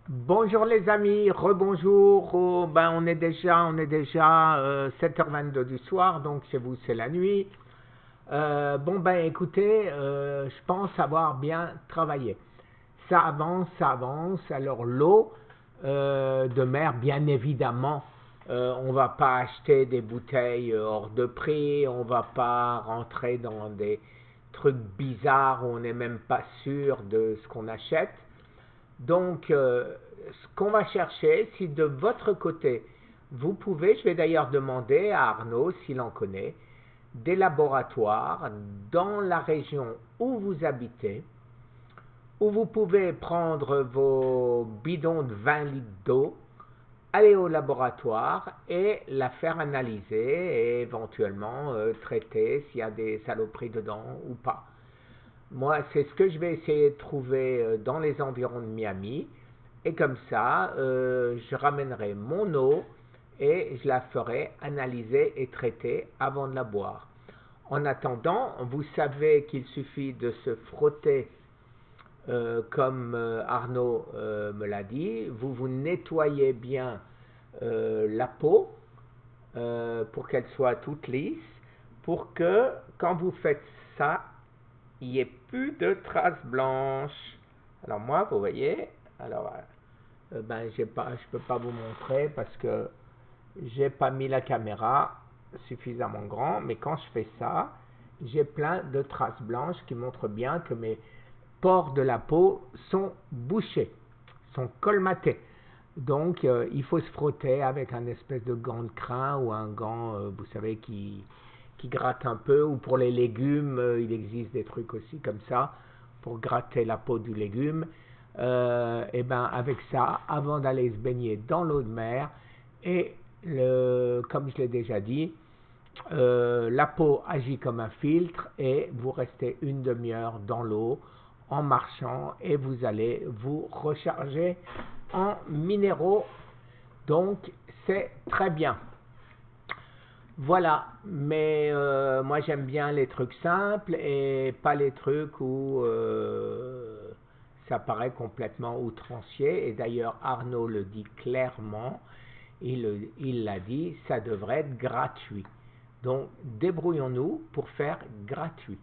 Bonjour les amis, rebonjour. Ben on est déjà 7h22 du soir, donc chez vous c'est la nuit. Bon ben écoutez, je pense avoir bien travaillé. Ça avance, ça avance. Alors l'eau de mer, bien évidemment, on va pas acheter des bouteilles hors de prix, on va pas rentrer dans des trucs bizarres où on n'est même pas sûr de ce qu'on achète. Donc, ce qu'on va chercher, si de votre côté, vous pouvez, je vais d'ailleurs demander à Arnaud s'il en connaît, des laboratoires dans la région où vous habitez, où vous pouvez prendre vos bidons de 20 litres d'eau, aller au laboratoire et la faire analyser et éventuellement traiter s'il y a des saloperies dedans ou pas. Moi, c'est ce que je vais essayer de trouver dans les environs de Miami. Et comme ça, je ramènerai mon eau et je la ferai analyser et traiter avant de la boire. En attendant, vous savez qu'il suffit de se frotter, comme Arnaud me l'a dit. Vous vous nettoyez bien la peau pour qu'elle soit toute lisse, pour que quand vous faites ça, il n'y ait plus de traces blanches. Alors moi, vous voyez, alors ben j'ai pas, je peux pas vous montrer parce que j'ai pas mis la caméra suffisamment grand, mais quand je fais ça, j'ai plein de traces blanches qui montrent bien que mes pores de la peau sont bouchés, sont colmatés. Donc il faut se frotter avec un espèce de gant de crin ou un gant, vous savez, qui gratte un peu, ou pour les légumes, il existe des trucs aussi comme ça, pour gratter la peau du légume. Et ben avec ça, avant d'aller se baigner dans l'eau de mer, et comme je l'ai déjà dit, la peau agit comme un filtre et vous restez une demi-heure dans l'eau en marchant et vous allez vous recharger en minéraux. Donc c'est très bien. Voilà, mais moi j'aime bien les trucs simples et pas les trucs où ça paraît complètement outrancier. Et d'ailleurs Arnaud le dit clairement, il l'a dit, ça devrait être gratuit. Donc débrouillons-nous pour faire gratuit.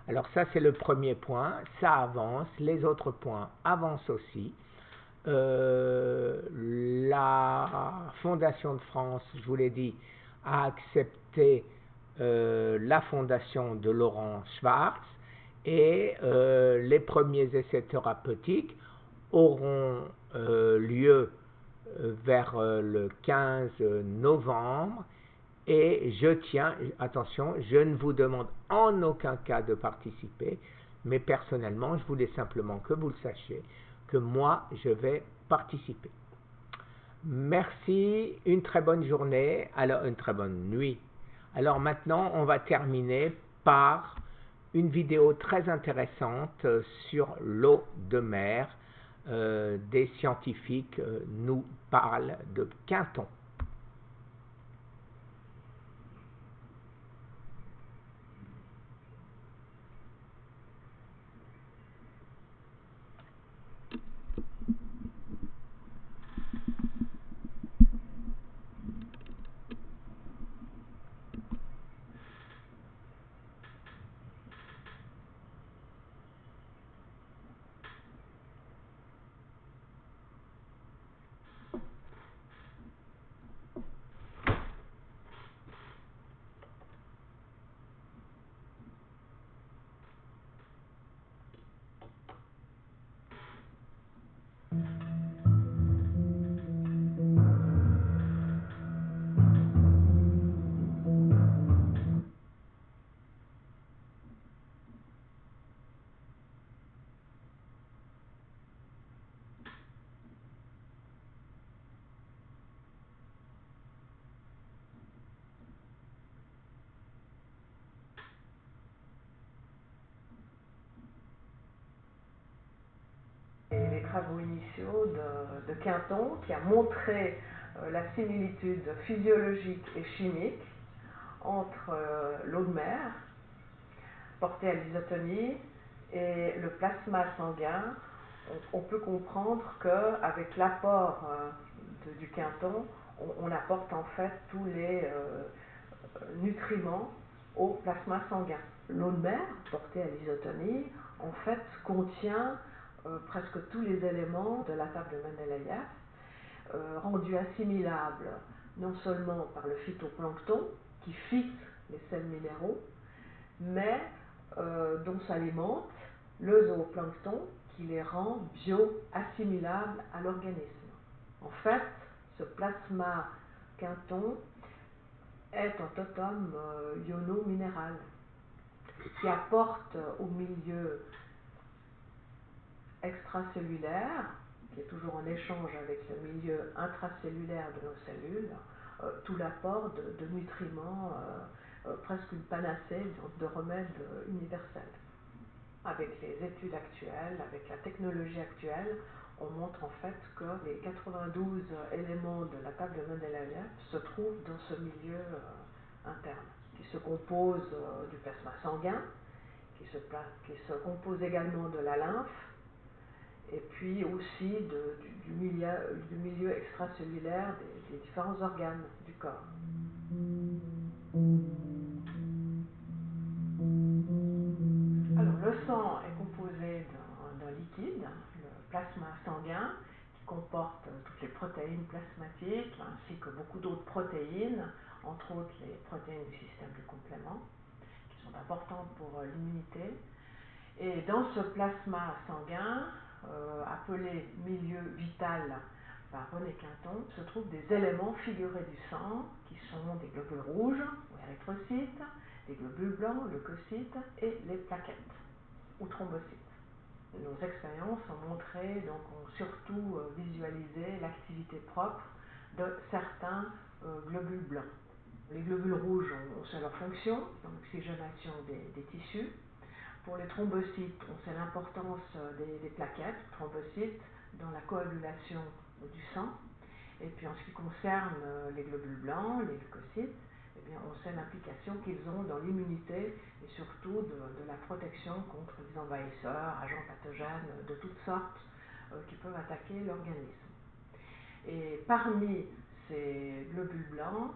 Alors ça c'est le premier point, ça avance, les autres points avancent aussi. La Fondation de France, je vous l'ai dit, a accepté la fondation de Laurent Schwartz et les premiers essais thérapeutiques auront lieu vers le 15 novembre. Et je tiens, attention, je ne vous demande en aucun cas de participer, mais personnellement, je voulais simplement que vous le sachiez, que moi, je vais participer. Merci, une très bonne journée, alors une très bonne nuit. Alors maintenant, on va terminer par une vidéo très intéressante sur l'eau de mer. Des scientifiques nous parlent de Quinton. Et les travaux initiaux de Quinton qui a montré la similitude physiologique et chimique entre l'eau de mer portée à l'isotonie et le plasma sanguin on peut comprendre qu'avec l'apport du quinton, on apporte en fait tous les nutriments au plasma sanguin. L'eau de mer, portée à l'isotonie, en fait contient presque tous les éléments de la table de Mendeleïev, rendus assimilables non seulement par le phytoplancton, qui fixe les sels minéraux, mais dont s'alimente le zooplancton, qui les rend bio-assimilables à l'organisme. En fait, ce plasma quinton est un totem iono-minéral qui apporte au milieu extracellulaire, qui est toujours en échange avec le milieu intracellulaire de nos cellules, tout l'apport de nutriments, presque une panacée de remèdes universels. Avec les études actuelles, avec la technologie actuelle, on montre en fait que les 92 éléments de la table de Mendeleïev se trouvent dans ce milieu interne, qui se compose du plasma sanguin, qui se compose également de la lymphe, et puis aussi du milieu extracellulaire des différents organes du corps. Alors, le sang est composé d'un liquide, le plasma sanguin, qui comporte toutes les protéines plasmatiques, ainsi que beaucoup d'autres protéines, entre autres les protéines du système de complément, qui sont importantes pour l'immunité. Et dans ce plasma sanguin, appelé milieu vital par René Quinton, se trouvent des éléments figurés du sang, qui sont des globules rouges, ou érythrocytes, des globules blancs, leucocytes, et les plaquettes, ou thrombocytes. Nos expériences ont montré, donc ont surtout visualisé l'activité propre de certains globules blancs. Les globules rouges ont sait leur fonction, dans l'oxygénation des tissus. Pour les thrombocytes, on sait l'importance des plaquettes, thrombocytes, dans la coagulation du sang. Et puis en ce qui concerne les globules blancs, les leucocytes, eh bien, on sait l'implication qu'ils ont dans l'immunité et surtout de la protection contre les envahisseurs, agents pathogènes de toutes sortes qui peuvent attaquer l'organisme. Et parmi ces globules blancs,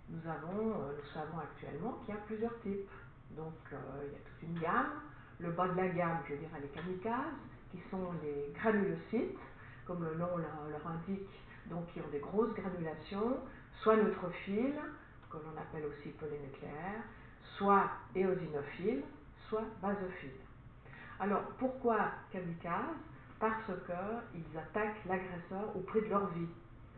nous savons actuellement qu'il y a plusieurs types. Donc il y a toute une gamme. Le bas de la gamme, je dirais les kamikazes, qui sont les granulocytes, comme le nom leur indique, donc qui ont des grosses granulations, soit neutrophiles, que l'on appelle aussi polynucléaires, soit éosinophiles, soit basophiles. Alors pourquoi kamikazes? Parce qu'ils attaquent l'agresseur au prix de leur vie.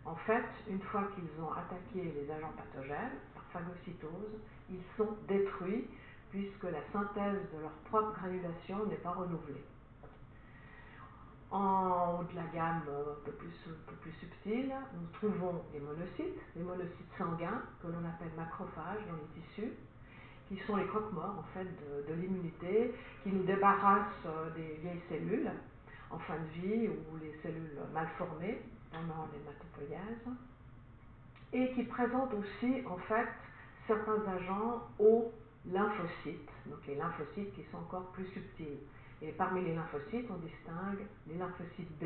En fait, une fois qu'ils ont attaqué les agents pathogènes, par phagocytose, ils sont détruits puisque la synthèse de leur propre granulation n'est pas renouvelée. En haut de la gamme un peu plus subtile, nous trouvons les monocytes sanguins, que l'on appelle macrophages dans les tissus, qui sont les croque-morts en fait de l'immunité, qui nous débarrassent des vieilles cellules en fin de vie ou les cellules mal formées pendant l'hématopoïèse, et qui présentent aussi en fait certains agents aux lymphocytes, donc les lymphocytes qui sont encore plus subtils. Et parmi les lymphocytes, on distingue les lymphocytes B,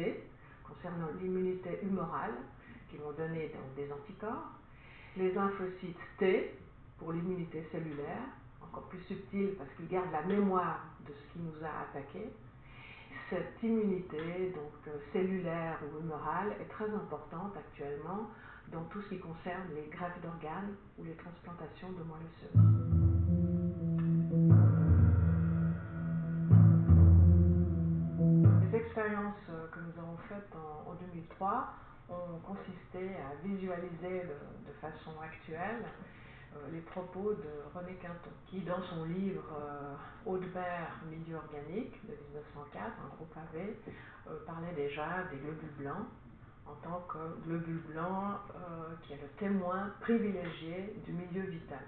concernant l'immunité humorale, qui vont donner donc des anticorps, les lymphocytes T, pour l'immunité cellulaire, encore plus subtile parce qu'ils gardent la mémoire de ce qui nous a attaqués. Cette immunité donc cellulaire ou humorale est très importante actuellement dans tout ce qui concerne les greffes d'organes ou les transplantations de moelle osseuse. Les expériences que nous avons faites en 2003 ont consisté à visualiser de façon actuelle les propos de René Quinton, qui dans son livre Eau de mer, milieu organique de 1904, un gros pavé, parlait déjà des globules blancs en tant que globule blanc qui est le témoin privilégié du milieu vital.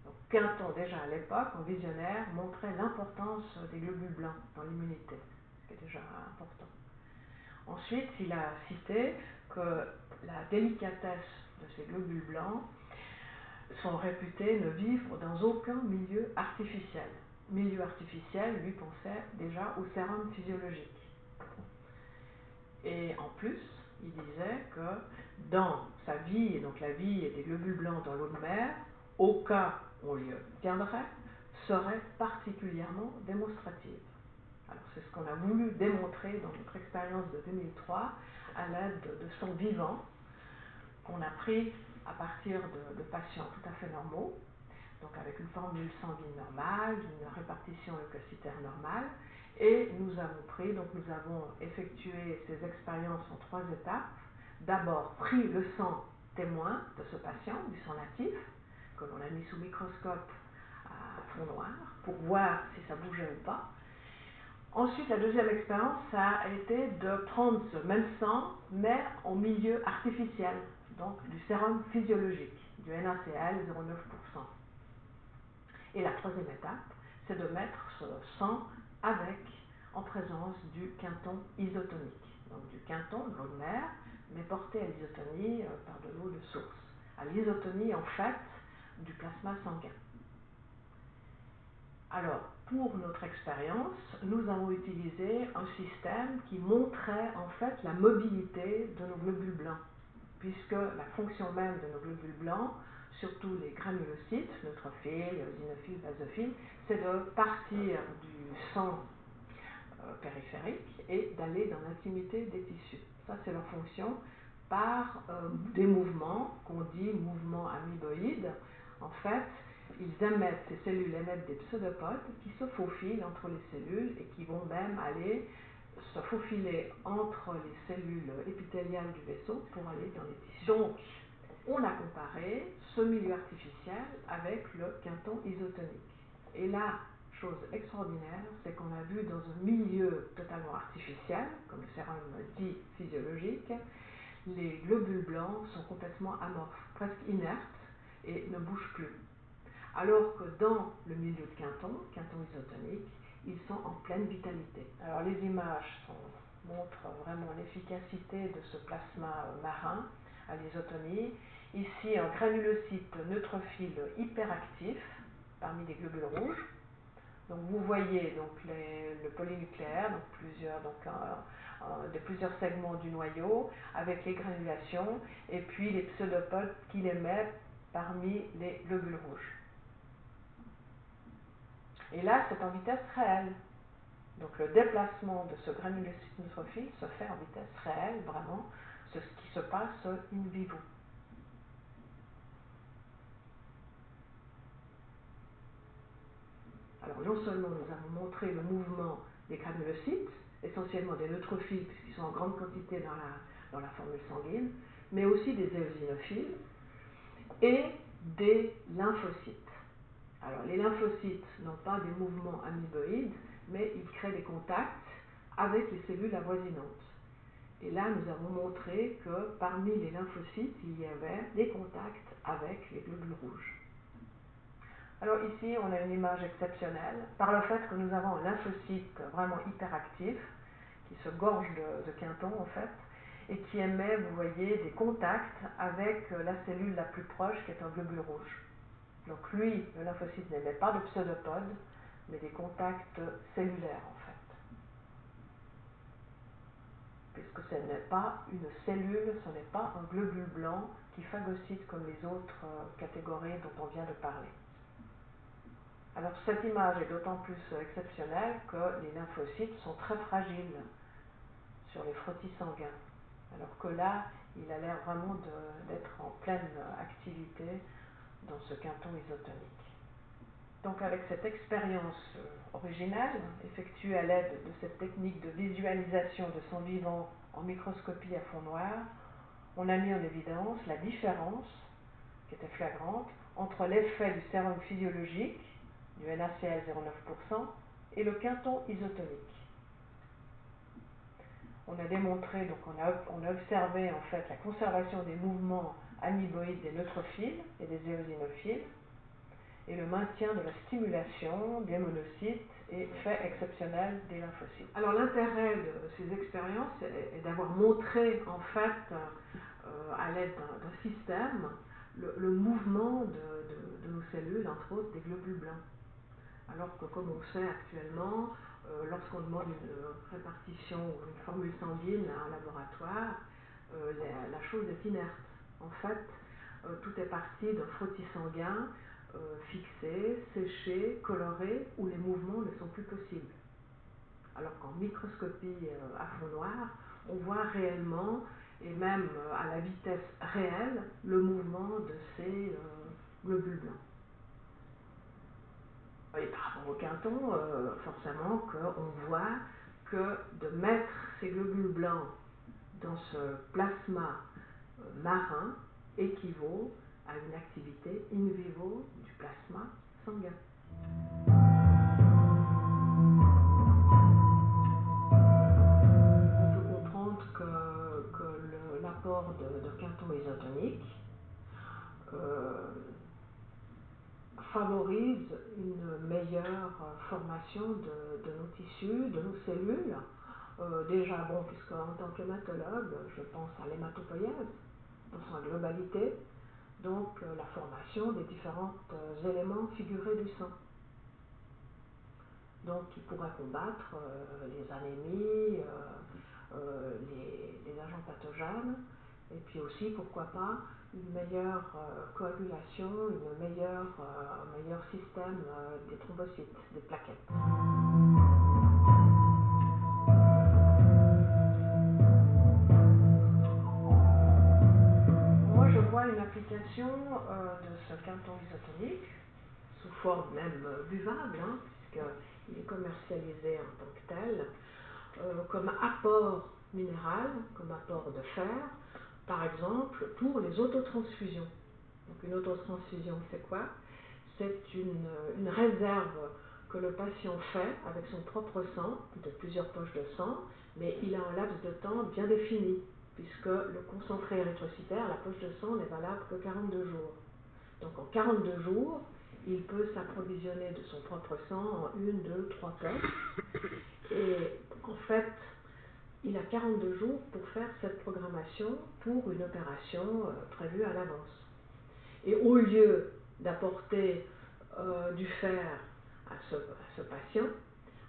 Donc, Quinton, déjà à l'époque, en visionnaire, montrait l'importance des globules blancs dans l'immunité, ce qui est déjà important. Ensuite, il a cité que la délicatesse de ces globules blancs sont réputés ne vivre dans aucun milieu artificiel. Milieu artificiel, lui pensait déjà au sérum physiologique. en plus, il disait que dans sa vie, et donc la vie des globules blancs dans l'eau de mer, au cas où on y obtiendrait, serait particulièrement démonstrative. Alors c'est ce qu'on a voulu démontrer dans notre expérience de 2003 à l'aide de sang vivant qu'on a pris à partir de patients tout à fait normaux, donc avec une formule sanguine normale, une répartition leucocytaire normale, et nous avons effectué ces expériences en 3 étapes. D'abord pris le sang témoin de ce patient, du sang natif, que l'on a mis sous microscope à fond noir pour voir si ça bougeait ou pas. Ensuite, la deuxième expérience, ça a été de prendre ce même sang, mais en milieu artificiel, donc du sérum physiologique, du NaCl 0,9%. Et la troisième étape, c'est de mettre ce sang en présence du quinton isotonique. Donc du quinton, de l'eau de mer, mais porté à l'isotonie par de l'eau de source. À l'isotonie, en fait, du plasma sanguin. Alors, pour notre expérience, nous avons utilisé un système qui montrait en fait la mobilité de nos globules blancs, puisque la fonction même de nos globules blancs, surtout les granulocytes, neutrophiles, eosinophiles, basophiles, c'est de partir du sang périphérique et d'aller dans l'intimité des tissus. Ça, c'est leur fonction par des mouvements qu'on dit mouvements amoeboïdes. En fait, ces cellules émettent des pseudopodes qui se faufilent entre les cellules et qui vont même aller se faufiler entre les cellules épithéliales du vaisseau pour aller dans les tissus. Donc, on a comparé ce milieu artificiel avec le quinton isotonique. Et là, chose extraordinaire, c'est qu'on a vu dans un milieu totalement artificiel, comme le sérum dit physiologique, les globules blancs sont complètement amorphes, presque inertes, et ne bougent plus. Alors que dans le milieu de quinton isotonique, ils sont en pleine vitalité. Alors les images montrent vraiment l'efficacité de ce plasma marin à l'isotonie. Ici, un granulocyte neutrophile hyperactif parmi les globules rouges. Donc vous voyez donc le polynucléaire, donc plusieurs segments du noyau avec les granulations et puis les pseudopodes qu'il émet parmi les globules rouges. Et là, c'est en vitesse réelle. Donc le déplacement de ce granulocyte neutrophile se fait en vitesse réelle, vraiment, ce qui se passe in vivo. Alors non seulement nous avons montré le mouvement des granulocytes, essentiellement des neutrophiles, puisqu'ils sont en grande quantité dans la formule sanguine, mais aussi des éosinophiles et des lymphocytes. Alors les lymphocytes n'ont pas des mouvements amoeboïdes, mais ils créent des contacts avec les cellules avoisinantes. Et là, nous avons montré que parmi les lymphocytes, il y avait des contacts avec les globules rouges. Alors ici, on a une image exceptionnelle par le fait que nous avons un lymphocyte vraiment hyperactif qui se gorge de quinton en fait et qui émet, vous voyez, des contacts avec la cellule la plus proche qui est un globule rouge. Donc lui, le lymphocyte n'émet pas de pseudopodes, mais des contacts cellulaires en fait. Puisque ce n'est pas une cellule, ce n'est pas un globule blanc qui phagocyte comme les autres catégories dont on vient de parler. Alors cette image est d'autant plus exceptionnelle que les lymphocytes sont très fragiles sur les frottis sanguins, alors que là, il a l'air vraiment d'être en pleine activité dans ce quinton isotonique. Donc avec cette expérience originale, effectuée à l'aide de cette technique de visualisation de sang vivant en microscopie à fond noir, on a mis en évidence la différence, qui était flagrante, entre l'effet du sérum physiologique, du NaCl 0,9%, et le quinton isotonique. On a démontré, donc on a observé en fait la conservation des mouvements amoeboïdes des neutrophiles et des éosinophiles, et le maintien de la stimulation des monocytes et fait exceptionnel des lymphocytes. Alors l'intérêt de ces expériences est d'avoir montré en fait à l'aide d'un système le mouvement de nos cellules, entre autres des globules blancs. Alors que comme on sait actuellement, lorsqu'on demande une répartition ou une formule sanguine à un laboratoire, la chose est inerte. En fait, tout est parti d'un frottis sanguin fixé, séché, coloré, où les mouvements ne sont plus possibles. Alors qu'en microscopie à fond noir, on voit réellement, et même à la vitesse réelle, le mouvement de ces globules blancs. Et par rapport au quinton, forcément qu'on voit que de mettre ces globules blancs dans ce plasma marin équivaut à une activité in vivo du plasma sanguin. On peut comprendre que l'apport de quinton isotonique favorise une meilleure formation de nos tissus, de nos cellules. Déjà, bon, puisque en tant qu'hématologue, je pense à l'hématopoïèse dans sa globalité, donc la formation des différents éléments figurés du sang. Donc qui pourrait combattre les anémies, les agents pathogènes, et puis aussi, pourquoi pas, une meilleure coagulation, un meilleur système des thrombocytes, des plaquettes. Moi, je vois une application de ce quinton isotonique, sous forme même buvable, hein, puisqu'il est commercialisé en tant que tel, comme apport minéral, comme apport de fer, par exemple pour les autotransfusions. Donc une autotransfusion, c'est quoi? C'est une réserve que le patient fait avec son propre sang, de plusieurs poches de sang, mais il a un laps de temps bien défini, puisque le concentré érythrocytaire, la poche de sang, n'est valable que 42 jours. Donc en 42 jours, il peut s'approvisionner de son propre sang en 1, 2, 3 poches. Et en fait, il a 42 jours pour faire cette programmation pour une opération prévue à l'avance. Et au lieu d'apporter du fer à ce patient,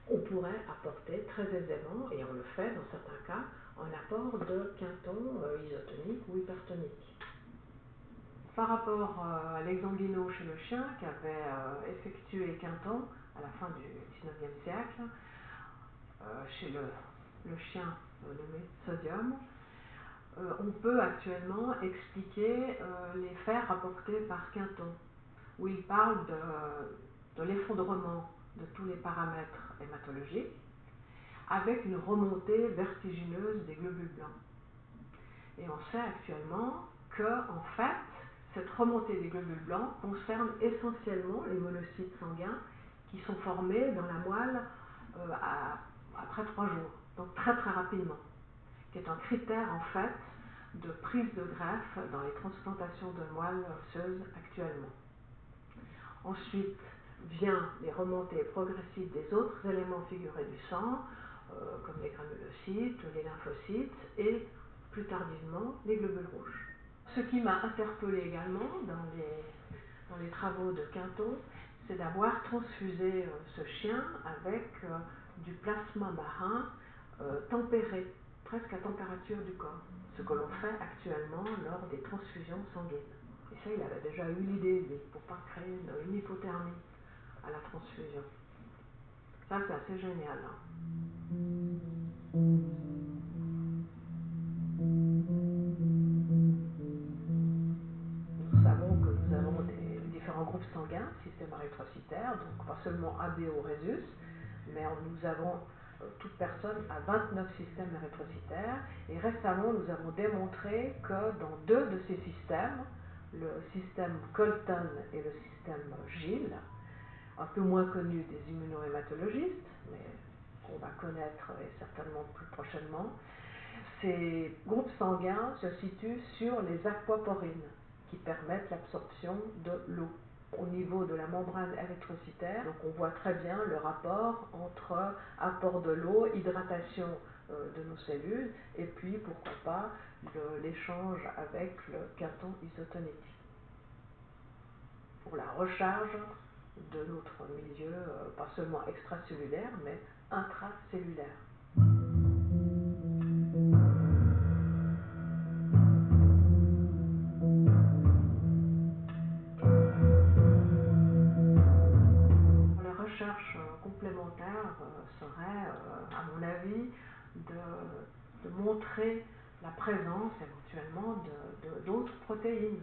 on pourrait apporter très aisément, et on le fait dans certains cas, un apport de quinton isotonique ou hypertonique. Par rapport à l'exanguino chez le chien qui avait effectué quinton à la fin du XIXe siècle, chez le chien nommé sodium, on peut actuellement expliquer les fers rapportés par quinton, où il parle de l'effondrement de tous les paramètres hématologiques, avec une remontée vertigineuse des globules blancs. Et on sait actuellement que, en fait, cette remontée des globules blancs concerne essentiellement les monocytes sanguins qui sont formés dans la moelle après 3 jours, donc très très rapidement, qui est un critère en fait de prise de greffe dans les transplantations de moelle osseuse actuellement. Ensuite vient les remontées progressives des autres éléments figurés du sang, comme les granulocytes, les lymphocytes et plus tardivement les globules rouges. Ce qui m'a interpellée également dans les travaux de Quinton, c'est d'avoir transfusé ce chien avec du plasma marin tempéré, presque à température du corps, ce que l'on fait actuellement lors des transfusions sanguines. Et ça, il avait déjà eu l'idée, pour ne pas créer une hypothermie à la transfusion. Ça, c'est assez génial. Nous savons que nous avons des différents groupes sanguins, système érythrocytaire, donc pas seulement AB ou rhésus, mais nous avons toute personne a 29 systèmes érythrocytaires, et récemment nous avons démontré que dans 2 de ces systèmes, le système Colton et le système Gill, un peu moins connu des immunohématologistes, mais qu'on va connaître et certainement plus prochainement, ces groupes sanguins se situent sur les aquaporines qui permettent l'absorption de l'eau au niveau de la membrane érythrocytaire. Donc on voit très bien le rapport entre apport de l'eau, hydratation de nos cellules, et puis pourquoi pas l'échange avec le quinton isotonique pour la recharge de notre milieu, pas seulement extracellulaire, mais intracellulaire. Les recherches complémentaires seraient, à mon avis, de montrer la présence éventuellement d'autres protéines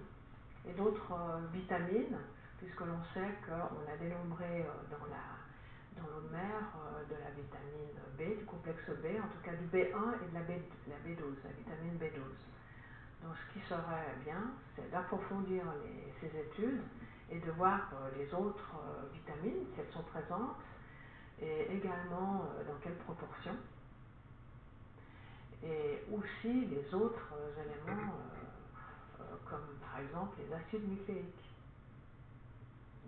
et d'autres vitamines, puisque l'on sait qu'on a dénombré dans l'eau de mer de la vitamine B, du complexe B, en tout cas du B1 et de la B12, la vitamine B12. Donc ce qui serait bien, c'est d'approfondir ces études et de voir les autres vitamines, si elles sont présentes, et également dans quelle proportion, et aussi les autres éléments comme par exemple les acides nucléiques,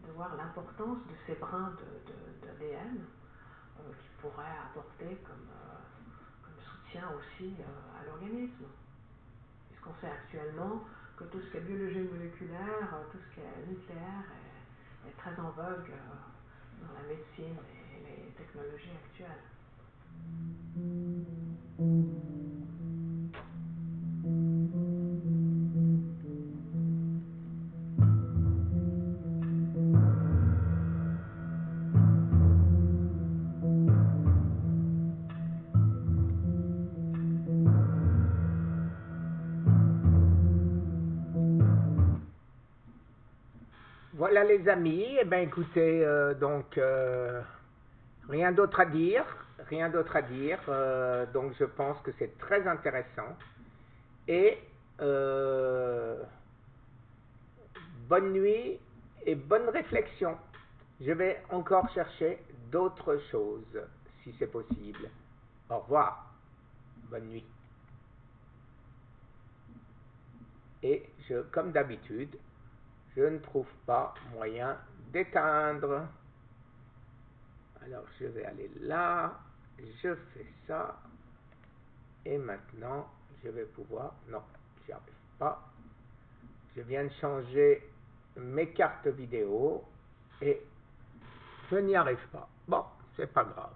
de voir l'importance de ces brins d'ADN qui pourraient apporter comme soutien aussi à l'organisme. Puisqu'on sait actuellement que tout ce qui est biologie moléculaire, tout ce qui est nucléaire est très en vogue dans la médecine et les technologies actuelles. Voilà les amis, eh bien écoutez, rien d'autre à dire, donc je pense que c'est très intéressant et bonne nuit et bonne réflexion. Je vais encore chercher d'autres choses si c'est possible. Au revoir, bonne nuit. Et comme d'habitude, je ne trouve pas moyen d'éteindre. Alors je vais aller là, je fais ça, et maintenant je vais pouvoir, non, j'y arrive pas. Je viens de changer mes cartes vidéo et je n'y arrive pas. Bon, c'est pas grave.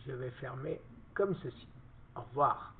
Je vais fermer comme ceci. Au revoir.